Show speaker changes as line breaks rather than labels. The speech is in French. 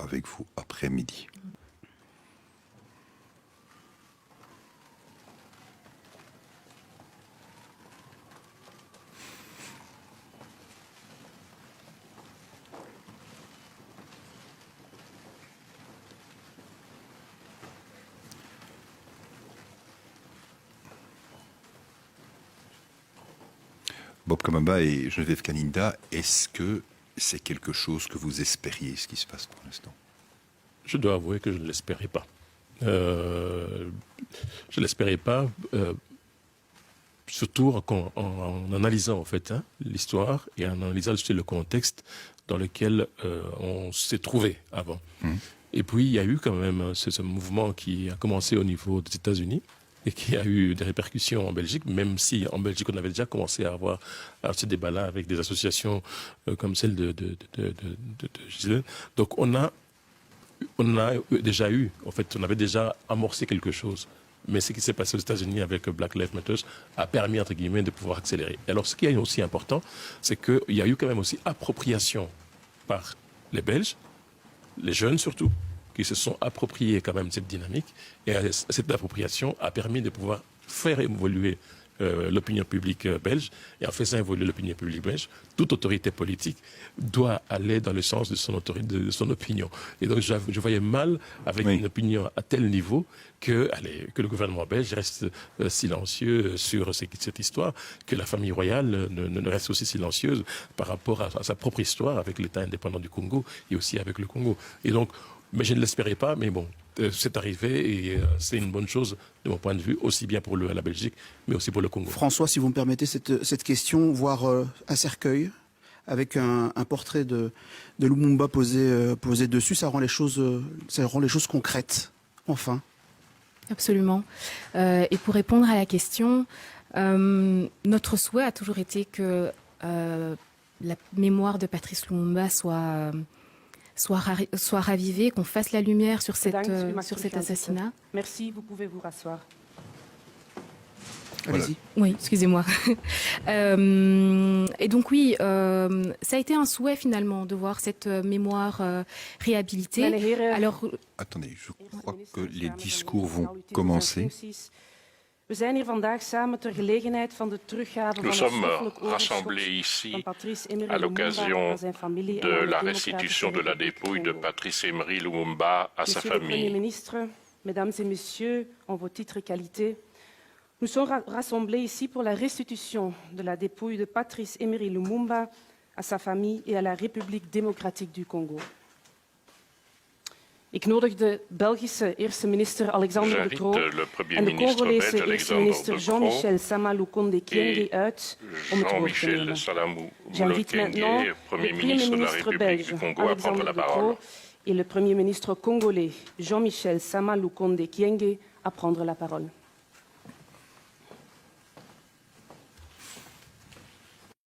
avec vous après-midi. Bob Kamamba et Geneviève Kaninda, est-ce que c'est quelque chose que vous espériez, ce qui se passe pour l'instant?
Je dois avouer que je ne l'espérais pas. Je ne l'espérais pas, surtout en analysant en fait l'histoire et en analysant le contexte dans lequel on s'est trouvé avant. Et puis il y a eu quand même ce mouvement qui a commencé au niveau des États-Unis et qui a eu des répercussions en Belgique, même si en Belgique on avait déjà commencé à avoir ce débat-là avec des associations comme celle de Gisèle. Donc on a déjà eu, en fait, on avait déjà amorcé quelque chose. Mais ce qui s'est passé aux États-Unis avec Black Lives Matter a permis, entre guillemets, de pouvoir accélérer. Et alors, ce qui est aussi important, c'est qu'il y a eu quand même aussi appropriation par les Belges, les jeunes surtout, qui se sont appropriés quand même cette dynamique. Et cette appropriation a permis de pouvoir faire évoluer l'opinion publique belge. Et en faisant évoluer l'opinion publique belge, toute autorité politique doit aller dans le sens de son opinion. Et donc je voyais mal, avec une opinion à tel niveau, que le gouvernement belge reste silencieux sur cette histoire, que la famille royale ne reste aussi silencieuse par rapport à sa propre histoire avec l'État indépendant du Congo et aussi avec le Congo. Et donc, mais je ne l'espérais pas, mais bon, c'est arrivé et c'est une bonne chose de mon point de vue, aussi bien pour la Belgique, mais aussi pour le Congo.
François, si vous me permettez cette question, voir un cercueil avec un portrait de Lumumba posé dessus, ça rend les choses concrètes, enfin.
Absolument. Et pour répondre à la question, notre souhait a toujours été que la mémoire de Patrice Lumumba soit ravivée, qu'on fasse la lumière sur cet assassinat.
Merci, vous pouvez vous rasseoir.
Allez-y.
Oui, excusez-moi. Et donc oui, ça a été un souhait finalement de voir cette mémoire réhabilitée. Alors,
attendez, je crois que les discours vont commencer.
Nous
sommes rassemblés ici à l'occasion de la restitution de la dépouille de Patrice Emery Lumumba à sa famille.
Monsieur le Premier ministre, Mesdames et Messieurs, en vos titres et qualités, nous sommes rassemblés ici pour la restitution de la dépouille de Patrice Emery Lumumba à sa famille et à la République démocratique du Congo. Ik nodig de Belgische eerste minister Alexander De Croo en de Congolese eerste minister Jean-Michel Sama Lukonde Kyenge uit om het woord te nemen. J'invite maintenant le Premier ministre belge Alexander De Croo et le Premier ministre congolais Jean-Michel Sama Lukonde Kyenge à prendre la parole.